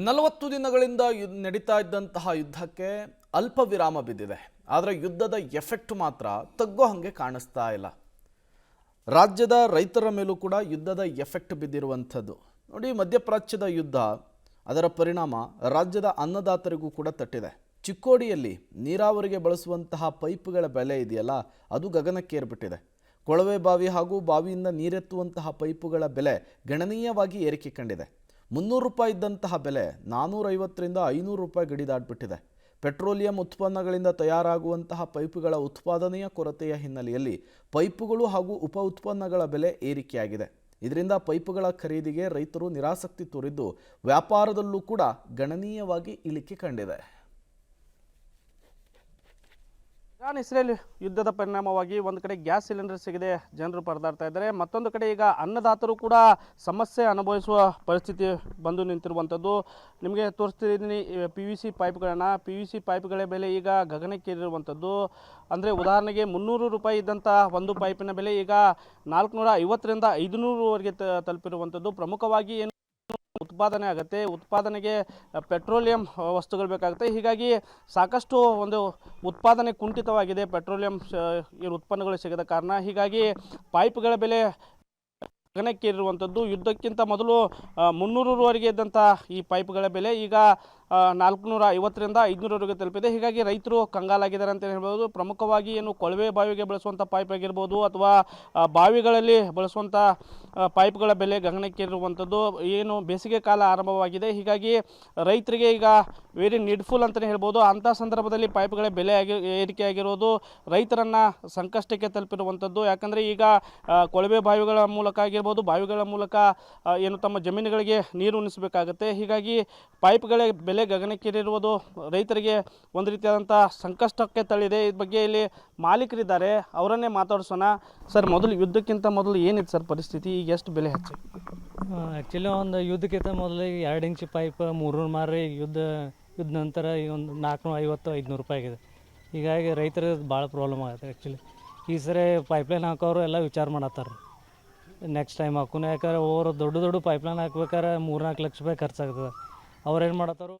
40 ದಿನಗಳಿಂದ ನಡೀತಾ ಇದ್ದಂತಹ ಯುದ್ಧಕ್ಕೆ ಅಲ್ಪ ವಿರಾಮ ಬಿದ್ದಿದೆ. ಆದರೆ ಯುದ್ಧದ ಎಫೆಕ್ಟ್ ಮಾತ್ರ ತಗ್ಗೋ ಹಾಗೆ ಕಾಣಿಸ್ತಾ ಇಲ್ಲ. ರಾಜ್ಯದ ರೈತರ ಮೇಲೂ ಕೂಡ ಯುದ್ಧದ ಎಫೆಕ್ಟ್ ಬಿದ್ದಿರುವಂಥದ್ದು. ನೋಡಿ, ಮಧ್ಯಪ್ರಾಚ್ಯದ ಯುದ್ಧ ಅದರ ಪರಿಣಾಮ ರಾಜ್ಯದ ಅನ್ನದಾತರಿಗೂ ಕೂಡ ತಟ್ಟಿದೆ. ಚಿಕ್ಕೋಡಿಯಲ್ಲಿ ನೀರಾವರಿಗೆ ಬಳಸುವಂತಹ ಪೈಪ್ಗಳ ಬೆಲೆ ಇದೆಯಲ್ಲ, ಅದು ಗಗನಕ್ಕೇರ್ಬಿಟ್ಟಿದೆ. ಕೊಳವೆ ಬಾವಿ ಹಾಗೂ ಬಾವಿಯಿಂದ ನೀರೆತ್ತುವಂತಹ ಪೈಪುಗಳ ಬೆಲೆ ಗಣನೀಯವಾಗಿ ಏರಿಕೆ ಕಂಡಿದೆ. 300 ರೂಪಾಯಿ ಇದ್ದಂತಹ ಬೆಲೆ 450ರಿಂದ 500 ರೂಪಾಯಿ ಗಡಿ ದಾಟಿಬಿಟ್ಟಿದೆ. ಪೆಟ್ರೋಲಿಯಂ ಉತ್ಪನ್ನಗಳಿಂದ ತಯಾರಾಗುವಂತಹ ಪೈಪುಗಳ ಉತ್ಪಾದನೆಯ ಕೊರತೆಯ ಹಿನ್ನೆಲೆಯಲ್ಲಿ ಪೈಪುಗಳು ಹಾಗೂ ಉಪ ಉತ್ಪನ್ನಗಳ ಬೆಲೆ ಏರಿಕೆಯಾಗಿದೆ. ಇದರಿಂದ ಪೈಪುಗಳ ಖರೀದಿಗೆ ರೈತರು ನಿರಾಸಕ್ತಿ ತೋರಿದ್ದು ವ್ಯಾಪಾರದಲ್ಲೂ ಕೂಡ ಗಣನೀಯವಾಗಿ ಇಳಿಕೆ ಕಂಡಿದೆ. ಇರಾನ್ ಇಸ್ರೇಲ್ ಯುದ್ಧದ ಪರಿಣಾಮವಾಗಿ ಒಂದು ಕಡೆ ಗ್ಯಾಸ್ ಸಿಲಿಂಡರ್ ಸಿಗದೆ ಜನರು ಪರದಾಡ್ತಾ ಇದ್ದಾರೆ. ಮತ್ತೊಂದು ಕಡೆ ಈಗ ಅನ್ನದಾತರು ಕೂಡ ಸಮಸ್ಯೆ ಅನುಭವಿಸುವ ಪರಿಸ್ಥಿತಿ ಬಂದು ನಿಂತಿರುವಂಥದ್ದು. ನಿಮಗೆ ತೋರಿಸ್ತಿದ್ದೀನಿ PVC ಪೈಪ್ಗಳನ್ನು. PVC ಪೈಪ್ಗಳ ಬೆಲೆ ಈಗ ಗಗನಕ್ಕೇರಿರುವಂಥದ್ದು. ಅಂದರೆ ಉದಾಹರಣೆಗೆ 300 ರೂಪಾಯಿ ಇದ್ದಂಥ ಒಂದು ಪೈಪಿನ ಬೆಲೆ ಈಗ 450ರಿಂದ 500ವರೆಗೆ ತಲುಪಿರುವಂಥದ್ದು. ಪ್ರಮುಖವಾಗಿ ಏನು ಉತ್ಪಾದನೆ ಆಗುತ್ತೆ, ಉತ್ಪಾದನೆಗೆ ಪೆಟ್ರೋಲಿಯಂ ವಸ್ತುಗಳು ಬೇಕಾಗುತ್ತೆ. ಹೀಗಾಗಿ ಸಾಕಷ್ಟು ಒಂದು ಉತ್ಪಾದನೆ ಕುಂಠಿತವಾಗಿದೆ, ಪೆಟ್ರೋಲಿಯಂ ಉತ್ಪನ್ನಗಳು ಸಿಗದ ಕಾರಣ. ಹೀಗಾಗಿ ಪೈಪ್ಗಳ ಬೆಲೆ ಗಗನಕ್ಕೇರಿರುವಂಥದ್ದು. ಯುದ್ಧಕ್ಕಿಂತ ಮೊದಲು 300 ರೂವರೆಗೆ ಇದ್ದಂಥ ಈ ಪೈಪ್ಗಳ ಬೆಲೆ ಈಗ 450ರಿಂದ 500ವರೆಗೆ ತಲುಪಿದೆ. ಹೀಗಾಗಿ ರೈತರು ಕಂಗಾಲಾಗಿದ್ದಾರೆ ಅಂತ ಹೇಳ್ಬೋದು. ಪ್ರಮುಖವಾಗಿ ಏನು ಕೊಳವೆ ಬಾವಿಗೆ ಬಳಸುವಂಥ ಪೈಪ್ ಆಗಿರ್ಬೋದು ಅಥವಾ ಬಾವಿಗಳಲ್ಲಿ ಬಳಸುವಂಥ ಪೈಪ್ಗಳ ಬೆಲೆ ಗಗನಕ್ಕೇರಿರುವಂಥದ್ದು. ಏನು ಬೇಸಿಗೆ ಕಾಲ ಆರಂಭವಾಗಿದೆ, ಹೀಗಾಗಿ ರೈತರಿಗೆ ಈಗ ವೆರಿ ನೀಡ್ಫುಲ್ ಅಂತಲೇ ಹೇಳ್ಬೋದು. ಅಂಥ ಸಂದರ್ಭದಲ್ಲಿ ಪೈಪ್ಗಳ ಬೆಲೆ ಏರಿಕೆಯಾಗಿರೋದು ರೈತರನ್ನು ಸಂಕಷ್ಟಕ್ಕೆ ತಲುಪಿರುವಂಥದ್ದು. ಯಾಕಂದರೆ ಈಗ ಕೊಳವೆ ಬಾವಿಗಳ ಮೂಲಕ ಆಗಿರ್ಬೋದು, ಬಾವಿಗಳ ಮೂಲಕ ಏನು ತಮ್ಮ ಜಮೀನುಗಳಿಗೆ ನೀರು ಉಣಿಸಬೇಕಾಗುತ್ತೆ. ಹೀಗಾಗಿ ಪೈಪ್ಗಳ ಬೆಲೆ ಗಗನಕ್ಕೇರಿರುವುದು ರೈತರಿಗೆ ಒಂದು ರೀತಿಯಾದಂಥ ಸಂಕಷ್ಟಕ್ಕೆ ತಳ್ಳಿದೆ. ಈ ಬಗ್ಗೆ ಇಲ್ಲಿ ಮಾಲೀಕರಿದ್ದಾರೆ, ಅವರನ್ನೇ ಮಾತಾಡಿಸೋಣ. ಸರ್, ಮೊದಲು ಯುದ್ಧಕ್ಕಿಂತ ಮೊದಲು ಏನಿತ್ತು ಸರ್ ಪರಿಸ್ಥಿತಿ, ಈಗ ಎಷ್ಟು ಬೆಲೆ ಹೆಚ್ಚು? ಆ್ಯಕ್ಚುಲಿ ಒಂದು ಯುದ್ಧಕ್ಕಿಂತ ಮೊದಲು 2 ಇಂಚ್ ಪೈಪ್ 300 ಮಾರಿ ಯುದ್ಧ ನಂತರ ಈಗ ಒಂದು 450-500 ರೂಪಾಯಿ ಆಗಿದೆ. ಹೀಗಾಗಿ ರೈತರಿಗೆ ಭಾಳ ಪ್ರಾಬ್ಲಮ್ ಆಗುತ್ತೆ. ಆ್ಯಕ್ಚುಲಿ ಈ ಸರಿ ಪೈಪ್ಲೈನ್ ಹಾಕೋರು ಎಲ್ಲ ವಿಚಾರ ಮಾಡತ್ತಾರೆ ನೆಕ್ಸ್ಟ್ ಟೈಮ್ ಹಾಕೋಣ. ಯಾಕಂದ್ರೆ ದೊಡ್ಡ ಪೈಪ್ಲೈನ್ ಹಾಕ್ಬೇಕಾದ್ರೆ 3-4 ಲಕ್ಷ ರೂಪಾಯಿ ಖರ್ಚಾಗ್ತದೆ. ಅವ್ರೇನು ಮಾಡತ್ತಾರು